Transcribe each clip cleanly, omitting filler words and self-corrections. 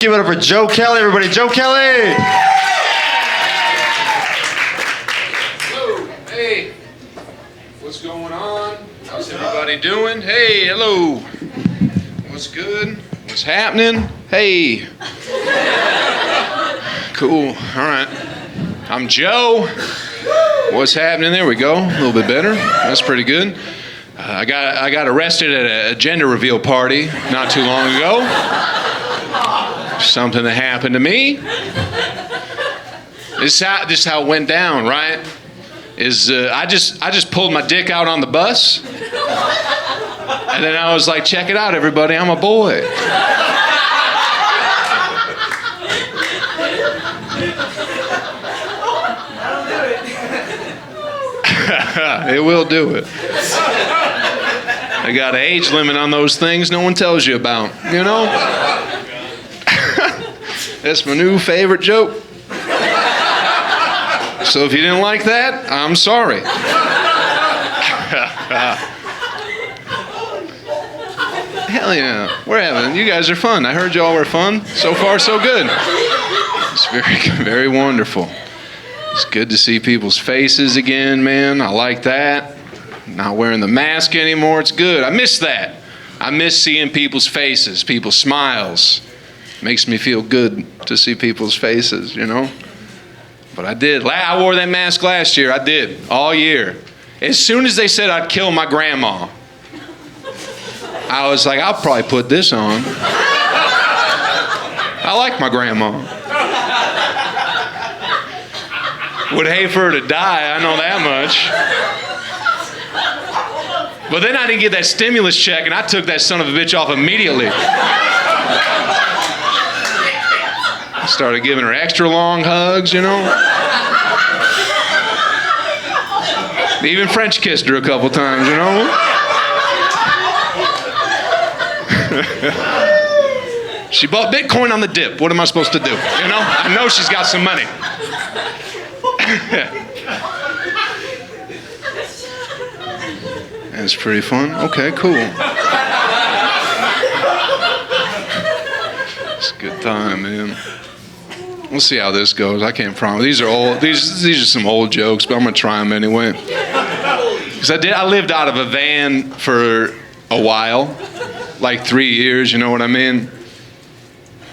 Give it up for Joe Kelley, everybody. Joe Kelley! Hello. Hey. What's going on? How's everybody doing? Hey, hello. What's good? What's happening? Hey. Cool. All right. I'm Joe. What's happening? There we go. A little bit better. That's pretty good. I got arrested at a gender reveal party not too long ago. Something that happened to me. This is how it went down, right? I just pulled my dick out on the bus, and then I was like, "Check it out, everybody! I'm a boy." It will do it. I got an age limit on those things no one tells you about, you know? That's my new favorite joke. So if you didn't like that, I'm sorry. Hell yeah, we're having, you guys are fun. I heard y'all were fun. So far, so good. It's very, very wonderful. It's good to see people's faces again, man. I like that. Not wearing the mask anymore. It's good. I miss that. I miss seeing people's faces, people's smiles. Makes me feel good to see people's faces, you know? But I did. I wore that mask last year. I did. All year. As soon as they said I'd kill my grandma, I was like, I'll probably put this on. I like my grandma. Would hate for her to die, I know that much. But then I didn't get that stimulus check, and I took that son of a bitch off immediately. Started giving her extra long hugs, you know. Even French kissed her a couple times, you know. She bought Bitcoin on the dip. What am I supposed to do? You know? I know she's got some money. That's pretty fun. Okay, cool. It's a good time, man. We'll see how this goes. I can't promise. These are old. These are some old jokes, but I'm gonna try them anyway. Because I lived out of a van for a while, like 3 years. You know what I mean?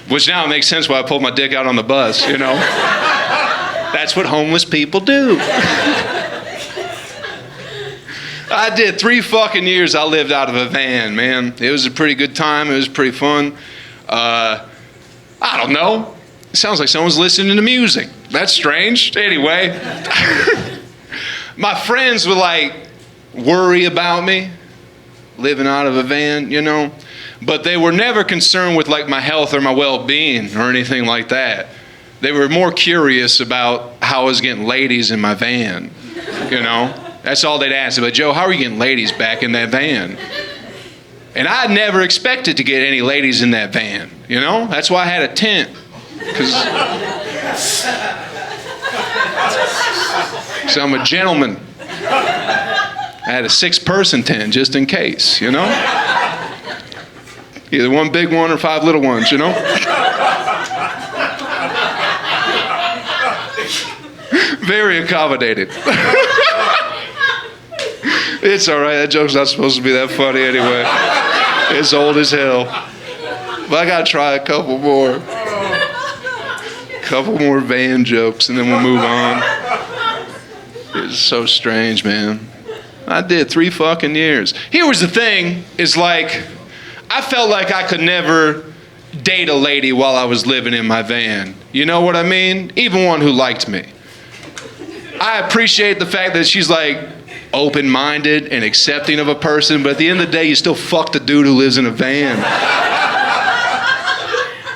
Which now it makes sense why I pulled my dick out on the bus. You know, that's what homeless people do. I did 3 fucking years. I lived out of a van, man. It was a pretty good time. It was pretty fun. I don't know. It sounds like someone's listening to music. That's strange. Anyway, my friends would like worry about me living out of a van, you know, but they were never concerned with like my health or my well-being or anything like that. They were more curious about how I was getting ladies in my van, you know. That's all they'd ask. But Joe, how are you getting ladies back in that van? And I never expected to get any ladies in that van, you know. That's why I had a tent. Because I'm a gentleman. I had a 6-person tent just in case, you know? Either one big one or 5 little ones, you know? Very accommodated. It's all right. That joke's not supposed to be that funny anyway. It's old as hell. But I got to try a couple more. Couple more van jokes and then we'll move on. It's so strange, man. I did 3 fucking years. Here was the thing, is like, I felt like I could never date a lady while I was living in my van. You know what I mean? Even one who liked me. I appreciate the fact that she's like open-minded and accepting of a person, but at the end of the day, you still fuck the dude who lives in a van.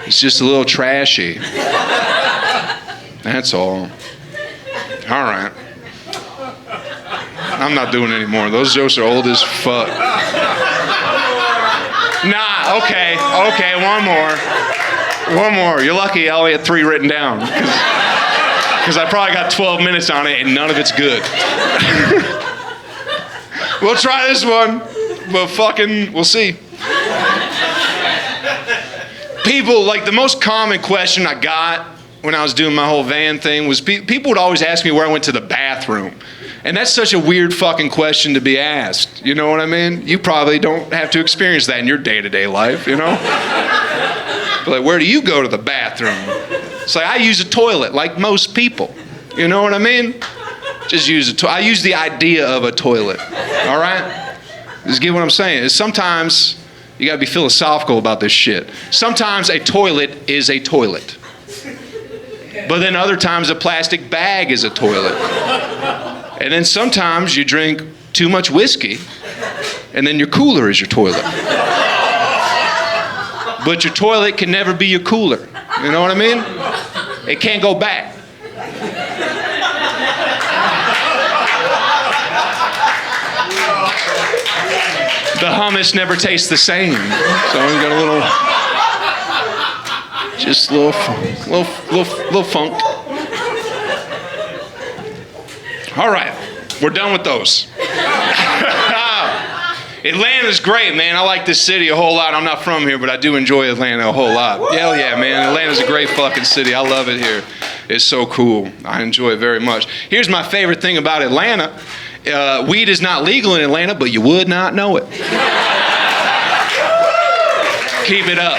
It's just a little trashy. That's all. All right. I'm not doing any more. Those jokes are old as fuck. Nah, okay, one more. You're lucky I only had 3 written down. Because I probably got 12 minutes on it and none of it's good. We'll try this one, but fucking, we'll see. people, like the most common question I got when I was doing my whole van thing was people would always ask me where I went to the bathroom. And that's such a weird fucking question to be asked. You know what I mean? You probably don't have to experience that in your day-to-day life, you know? But like, where do you go to the bathroom? It's like, I use a toilet like most people. You know what I mean? Just use a toilet. I use the idea of a toilet. All right? Just get what I'm saying. Is sometimes you gotta be philosophical about this shit. Sometimes a toilet is a toilet. But then other times a plastic bag is a toilet. And then sometimes you drink too much whiskey, and then your cooler is your toilet. But your toilet can never be your cooler. You know what I mean? It can't go back. The hummus never tastes the same. So we got a little, just a little funk. All right, we're done with those. Atlanta's great, man. I like this city a whole lot. I'm not from here, but I do enjoy Atlanta a whole lot. Hell yeah, man. Atlanta's a great fucking city. I love it here. It's so cool. I enjoy it very much. Here's my favorite thing about Atlanta. Weed is not legal in Atlanta, but you would not know it. Keep it up.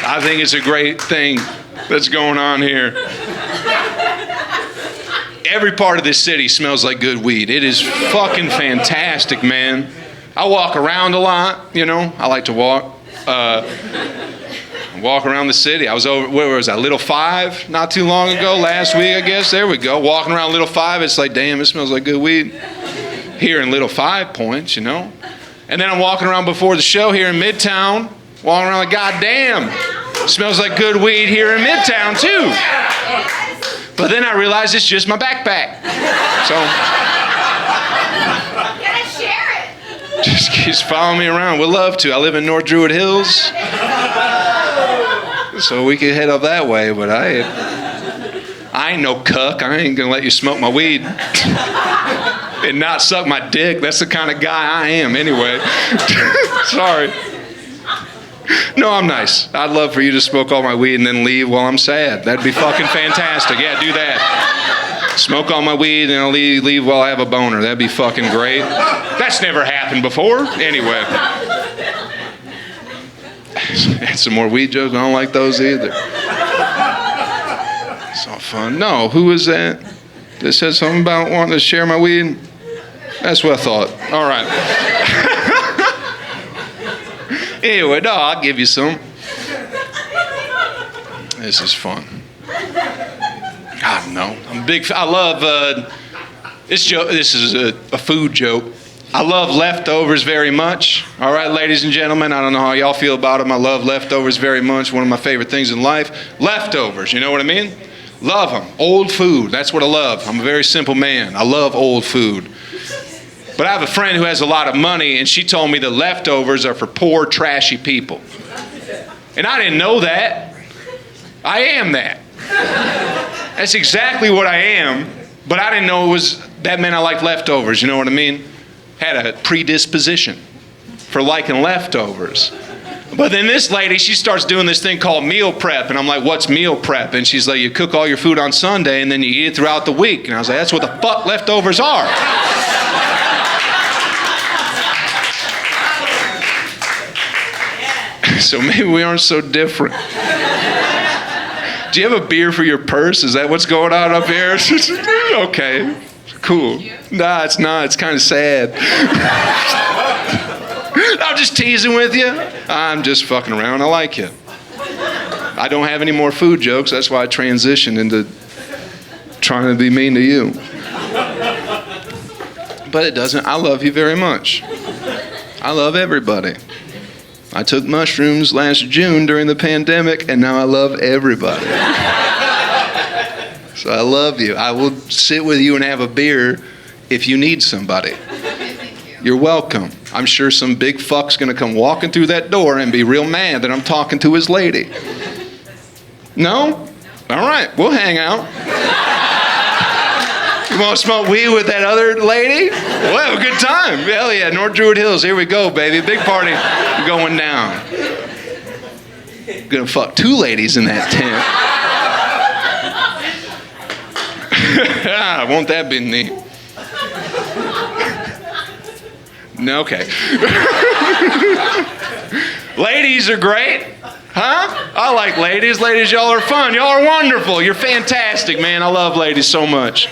I think it's a great thing that's going on here. Every part of this city smells like good weed. It is fucking fantastic, man. I walk around a lot, you know. I like to walk. Walk around the city. I was over, where was I? Little Five not too long ago, last week, I guess. There we go. Walking around Little Five, it's like, damn, it smells like good weed. Here in Little 5 Points, you know. And then I'm walking around before the show here in Midtown, walking around like, goddamn, smells like good weed here in Midtown, too. But then I realized it's just my backpack. So, Gotta share it. just keeps following me around. Would love to. I live in North Druid Hills. So we could head up that way, but I ain't no cuck. I ain't gonna let you smoke my weed and not suck my dick. That's the kind of guy I am anyway. Sorry. No, I'm nice. I'd love for you to smoke all my weed and then leave while I'm sad. That'd be fucking fantastic. Yeah, do that. Smoke all my weed and I'll leave while I have a boner. That'd be fucking great. That's never happened before. Anyway. And some more weed jokes. I don't like those either. It's not fun. No, who was that that said something about wanting to share my weed? That's what I thought. All right. Anyway, no, I'll give you some. This is fun. I don't know. I'm a big. I love this joke. This is a food joke. I love leftovers very much. All right, ladies and gentlemen, I don't know how y'all feel about them. I love leftovers very much. One of my favorite things in life. Leftovers, you know what I mean? Love them. Old food, that's what I love. I'm a very simple man. I love old food. But I have a friend who has a lot of money, and she told me that leftovers are for poor, trashy people. And I didn't know that. I am that. That's exactly what I am, but I didn't know that meant I liked leftovers, you know what I mean? Had a predisposition for liking leftovers. But then this lady, she starts doing this thing called meal prep, and I'm like, what's meal prep? And she's like, you cook all your food on Sunday, and then you eat it throughout the week. And I was like, that's what the fuck leftovers are. So maybe we aren't so different. Do you have a beer for your purse? Is that what's going on up here? Okay, cool. Nah, it's not. It's kind of sad. I'm just teasing with you. I'm just fucking around. I like you. I don't have any more food jokes. That's why I transitioned into trying to be mean to you. But it doesn't. I love you very much. I love everybody. I took mushrooms last June during the pandemic, and now I love everybody. So I love you. I will sit with you and have a beer if you need somebody. You're welcome. I'm sure some big fuck's gonna come walking through that door and be real mad that I'm talking to his lady. No? All right, we'll hang out. You want to smoke weed with that other lady? We'll have a good time. Hell yeah, North Druid Hills. Here we go, baby. Big party going down. gonna fuck 2 ladies in that tent. Won't that be neat? No, okay. Ladies are great. Huh? I like ladies. Ladies, y'all are fun. Y'all are wonderful. You're fantastic, man. I love ladies so much.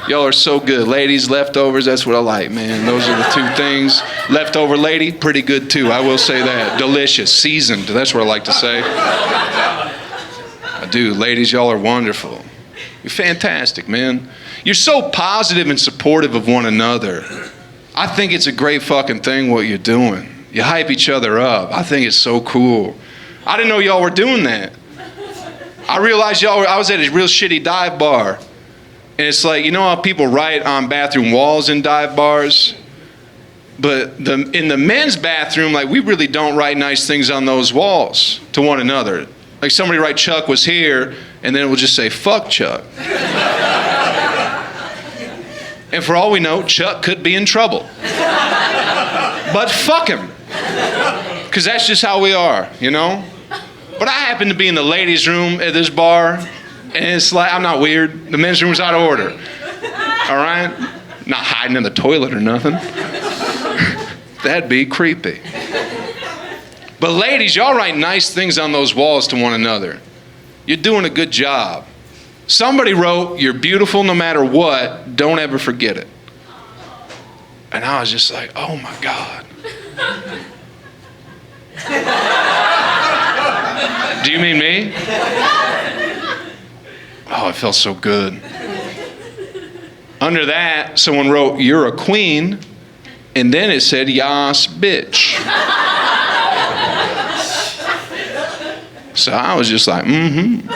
Y'all are so good. Ladies, leftovers, that's what I like, man. Those are the 2 things. Leftover lady, pretty good too. I will say that. Delicious, seasoned. That's what I like to say. I do. Ladies, y'all are wonderful. You're fantastic, man. You're so positive and supportive of one another. I think it's a great fucking thing what you're doing. You hype each other up. I think it's so cool. I didn't know y'all were doing that. I realized I was at a real shitty dive bar. And it's like, you know how people write on bathroom walls in dive bars? But in the men's bathroom, like, we really don't write nice things on those walls to one another. Like, somebody write Chuck was here, and then it will just say, fuck Chuck. And for all we know, Chuck could be in trouble. But fuck him. Because that's just how we are, you know? But I happen to be in the ladies' room at this bar, and it's like, I'm not weird. The men's room's out of order. All right? Not hiding in the toilet or nothing. That'd be creepy. But ladies, y'all write nice things on those walls to one another. You're doing a good job. Somebody wrote, you're beautiful no matter what, don't ever forget it. And I was just like, oh my God. Do you mean me? Oh, it felt so good. Under that, someone wrote, you're a queen, and then it said, yas, bitch. So I was just like, mm-hmm.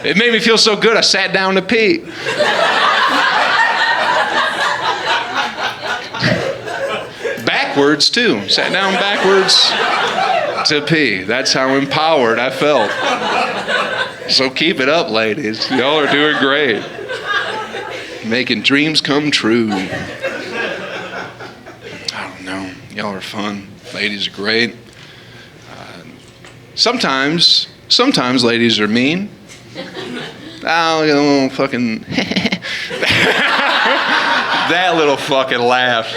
It made me feel so good, I sat down to pee. Backwards, too. Sat down backwards to pee. That's how empowered I felt. So keep it up, ladies. Y'all are doing great. Making dreams come true. I don't know. Y'all are fun. Ladies are great. Sometimes ladies are mean. Oh, you know, fucking... That little fucking laugh.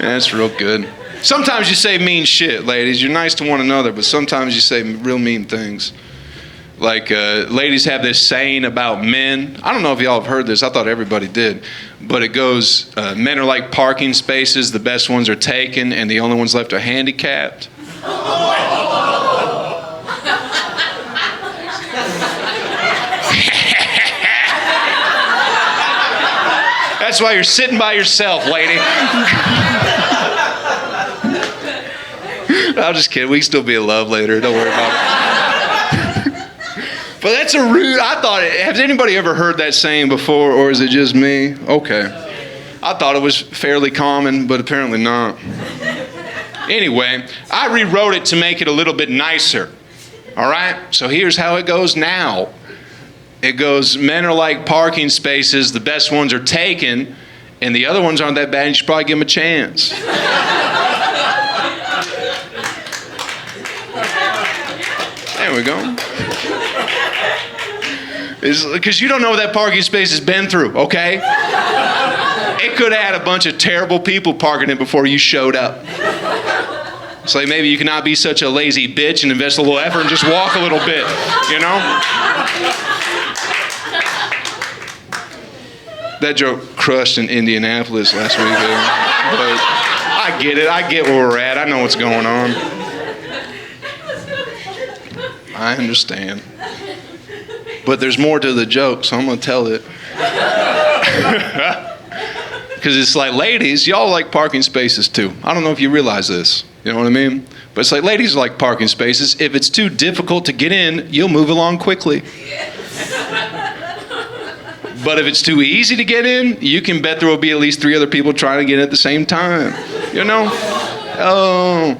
That's real good. Sometimes you say mean shit, ladies. You're nice to one another, but sometimes you say real mean things. Like, ladies have this saying about men. I don't know if y'all have heard this. I thought everybody did. But it goes, men are like parking spaces. The best ones are taken, and the only ones left are handicapped. That's why you're sitting by yourself, lady. I'm just kidding. We can still be in love later. Don't worry about it. But that's a rude... I thought... Has anybody ever heard that saying before, or is it just me? Okay. I thought it was fairly common, but apparently not. Anyway, I rewrote it to make it a little bit nicer. All right? So here's how it goes now. It goes, men are like parking spaces, the best ones are taken, and the other ones aren't that bad, you should probably give them a chance. There we go. Because you don't know what that parking space has been through, okay? It could have had a bunch of terrible people parking it before you showed up. It's like, maybe you cannot be such a lazy bitch and invest a little effort and just walk a little bit, you know? That joke crushed in Indianapolis last week. But I get it. I get where we're at. I know what's going on. I understand. But there's more to the joke, so I'm going to tell it. Because it's like, ladies, y'all like parking spaces too. I don't know if you realize this. You know what I mean? But it's like, ladies like parking spaces. If it's too difficult to get in, you'll move along quickly. But if it's too easy to get in, you can bet there will be at least 3 other people trying to get in at the same time. You know? Oh.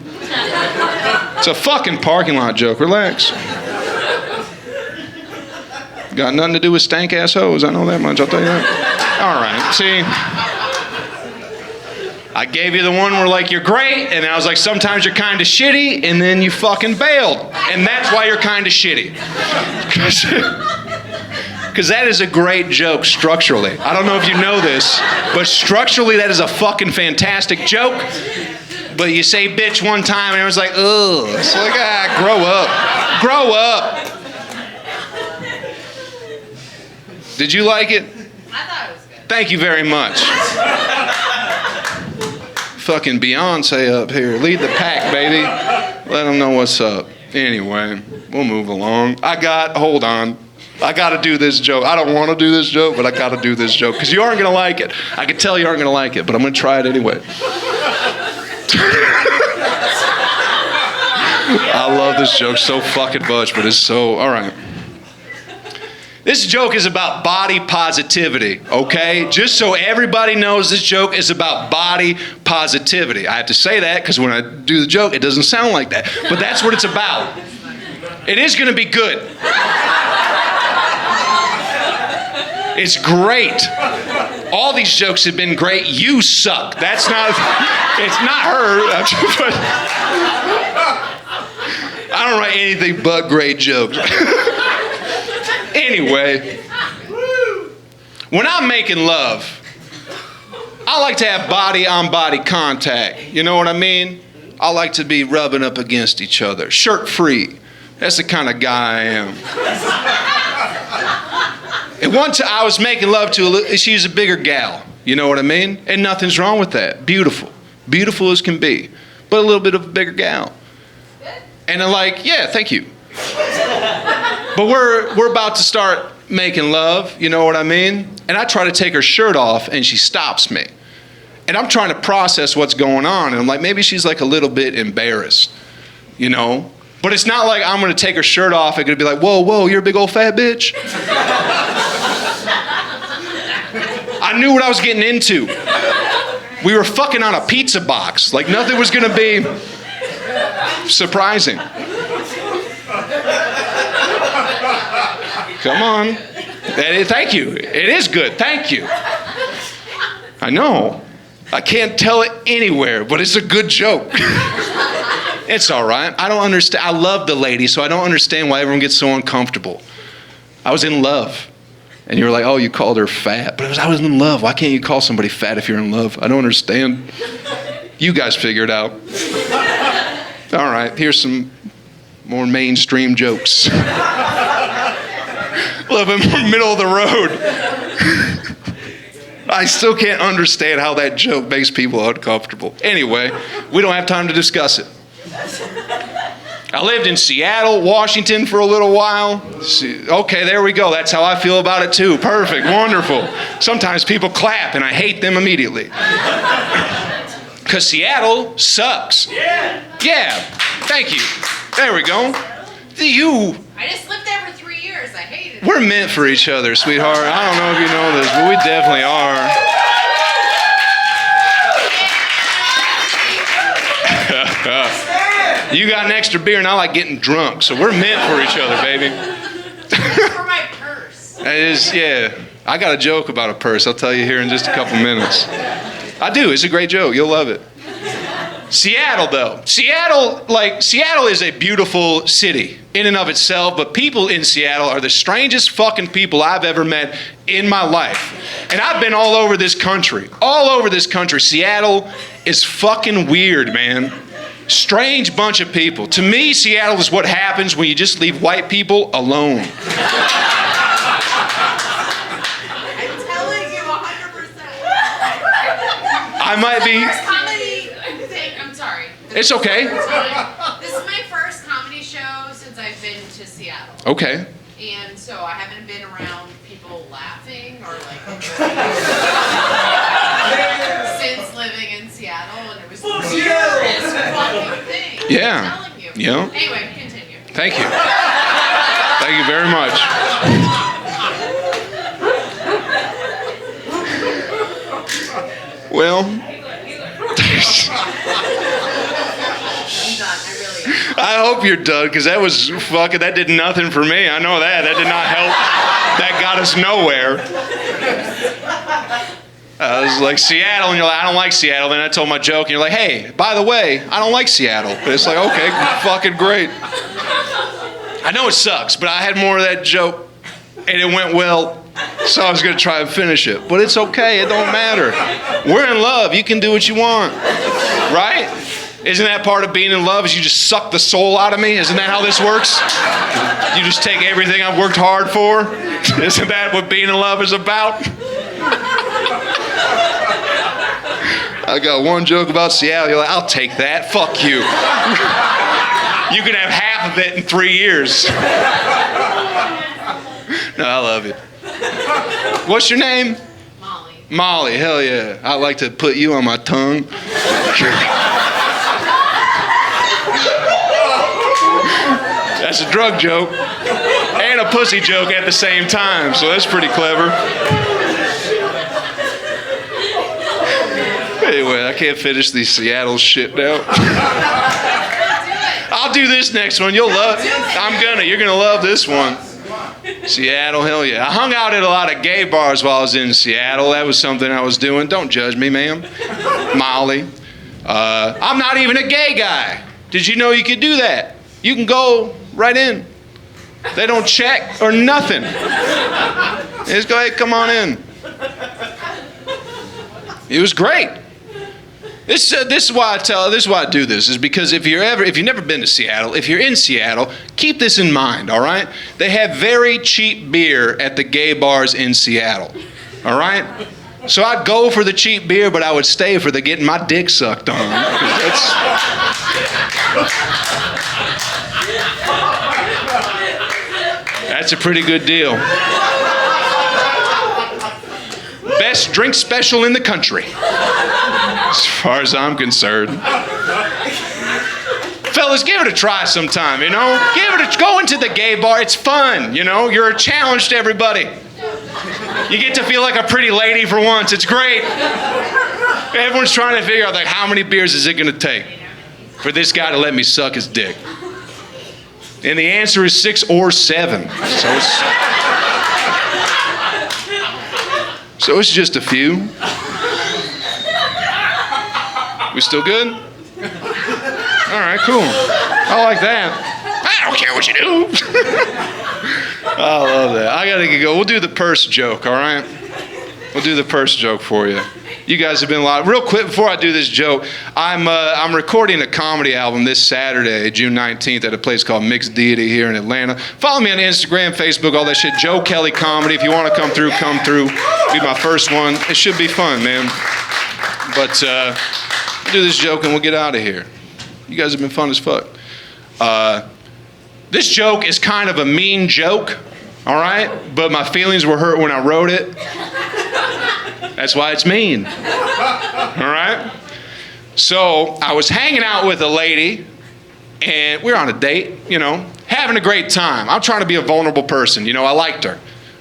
It's a fucking parking lot joke. Relax. Got nothing to do with stank-ass hoes. I know that much. I'll tell you that. All right. See? I gave you the one where like you're great, and I was like sometimes you're kind of shitty, and then you fucking bailed, and that's why you're kind of shitty. Because that is a great joke structurally. I don't know if you know this, but structurally that is a fucking fantastic joke. But you say bitch one time, and everyone's like, ugh. It's like, grow up, grow up. Did you like it? I thought it was good. Thank you very much. Fucking Beyonce up here. Lead the pack, baby. Let them know what's up. Anyway, we'll move along. Hold on. I gotta do this joke. I don't want to do this joke, but I gotta do this joke because you aren't gonna like it. I can tell you aren't gonna like it, but I'm gonna try it anyway. I love this joke so fucking much, but it's so, all right. This joke is about body positivity, okay? Just so everybody knows, this joke is about body positivity. I have to say that because when I do the joke, it doesn't sound like that. But that's what it's about. It is going to be good. It's great. All these jokes have been great. You suck. That's not, it's not her. But I don't write anything but great jokes. Anyway, when I'm making love, I like to have body-on-body contact. You know what I mean? I like to be rubbing up against each other, shirt-free. That's the kind of guy I am. And one time I was making love to she's a bigger gal. You know what I mean? And nothing's wrong with that. Beautiful. Beautiful as can be. But a little bit of a bigger gal. And I'm like, yeah, thank you. But we're about to start making love, you know what I mean? And I try to take her shirt off, and she stops me. And I'm trying to process what's going on, and I'm like, maybe she's like a little bit embarrassed, you know? But it's not like I'm gonna take her shirt off and gonna be like, whoa, you're a big old fat bitch. I knew what I was getting into. We were fucking on a pizza box. Like nothing was gonna be surprising. Come on. Thank you. It is good. Thank you. I know. I can't tell it anywhere, but it's a good joke. It's all right. I don't understand. I love the lady, so I don't understand why everyone gets so uncomfortable. I was in love. And you were like, oh, you called her fat. But I was in love. Why can't you call somebody fat if you're in love? I don't understand. You guys figure it out. All right, here's some more mainstream jokes. A little bit more middle of the road. I still can't understand how that joke makes people uncomfortable. Anyway, we don't have time to discuss it. I lived in Seattle, Washington for a little while. Okay, there we go. That's how I feel about it too. Perfect, wonderful. Sometimes people clap and I hate them immediately. Because Seattle sucks. Yeah, thank you. There we go. I just lived there for 3 years. I hated it. We're meant for each other, sweetheart. I don't know if you know this, but we definitely are. You got an extra beer and I like getting drunk, so we're meant for each other, baby. For my purse. That is, yeah. I got a joke about a purse. I'll tell you here in just a couple minutes. I do. It's a great joke. You'll love it. Seattle, though. Seattle is a beautiful city in and of itself, but people in Seattle are the strangest fucking people I've ever met in my life. And I've been all over this country. All over this country. Seattle is fucking weird, man. Strange bunch of people. To me, Seattle is what happens when you just leave white people alone. I'm telling you 100%. I might be... First comedy thing, I'm sorry. It's okay. This is my first comedy show since I've been to Seattle. Okay. And so I haven't been around people laughing or like since living in Seattle, and it was the weirdest fucking thing. Yeah. I'm telling you. Yeah. Anyway, continue. Thank you. Thank you very much. Well, I hope you're done, because that was fucking, that did nothing for me. I know that. That did not help. That got us nowhere. I was like, Seattle, and you're like, I don't like Seattle. Then I told my joke, and you're like, hey, by the way, I don't like Seattle. And it's like, okay, fucking great. I know it sucks, but I had more of that joke, and it went well, so I was going to try and finish it. But it's okay, it don't matter. We're in love, you can do what you want, right? Isn't that part of being in love, is you just suck the soul out of me? Isn't that how this works? You just take everything I've worked hard for? Isn't that what being in love is about? I got one joke about Seattle. You're like, I'll take that. Fuck you. You can have half of it in 3 years. No, I love you. What's your name? Molly. Molly, hell yeah. I like to put you on my tongue. That's a drug joke and a pussy joke at the same time, so that's pretty clever. Anyway, I can't finish these Seattle shit now. I'll do this next one. You'll love it. You're gonna love this one. Seattle, hell yeah. I hung out at a lot of gay bars while I was in Seattle. That was something I was doing. Don't judge me, ma'am. Molly. I'm not even a gay guy. Did you know you could do that? You can go right in. They don't check or nothing. They just go, hey, come on in. It was great. This is why I do this, is because if you've never been to Seattle, if you're in Seattle, keep this in mind, all right? They have very cheap beer at the gay bars in Seattle, all right? So I'd go for the cheap beer, but I would stay for the getting my dick sucked on. That's a pretty good deal. Best drink special in the country, as far as I'm concerned. Fellas, give it a try sometime, you know? Go into the gay bar, it's fun, you know? You're a challenge to everybody. You get to feel like a pretty lady for once, it's great. Everyone's trying to figure out, like, how many beers is it gonna take for this guy to let me suck his dick? And the answer is 6 or 7. So it's just a few. We still good? All right, cool. I like that. I don't care what you do. I love that. I gotta go. We'll do the purse joke, all right? We'll do the purse joke for you. You guys have been a lot. Real quick, before I do this joke, I'm recording a comedy album this Saturday, June 19th, at a place called Mixed Deity here in Atlanta. Follow me on Instagram, Facebook, all that shit. Joe Kelley Comedy. If you want to come through, come through. Be my first one. It should be fun, man. But we'll do this joke and we'll get out of here. You guys have been fun as fuck. This joke is kind of a mean joke, all right? But my feelings were hurt when I wrote it. That's why it's mean. All right? So I was hanging out with a lady, and we were on a date, you know, having a great time. I'm trying to be a vulnerable person, you know, I liked her,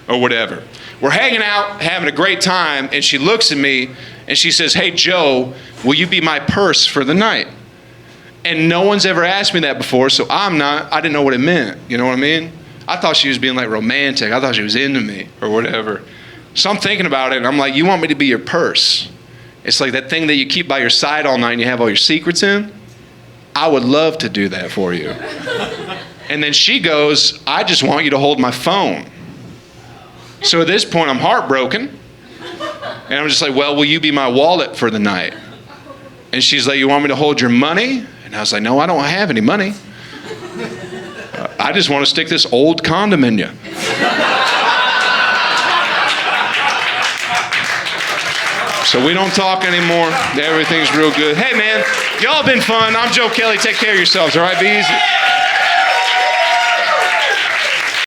or whatever. We're hanging out, having a great time, and she looks at me, and she says, hey, Joe, will you be my purse for the night? And no one's ever asked me that before, so I didn't know what it meant, you know what I mean? I thought she was being, like, romantic. I thought she was into me, or whatever. So I'm thinking about it, and I'm like, you want me to be your purse? It's like that thing that you keep by your side all night and you have all your secrets in. I would love to do that for you. And then she goes, I just want you to hold my phone. So at this point, I'm heartbroken. And I'm just like, well, will you be my wallet for the night? And she's like, you want me to hold your money? And I was like, no, I don't have any money. I just want to stick this old condom in you. So we don't talk anymore. Everything's real good. Hey, man, y'all been fun. I'm Joe Kelley. Take care of yourselves, all right? Be easy.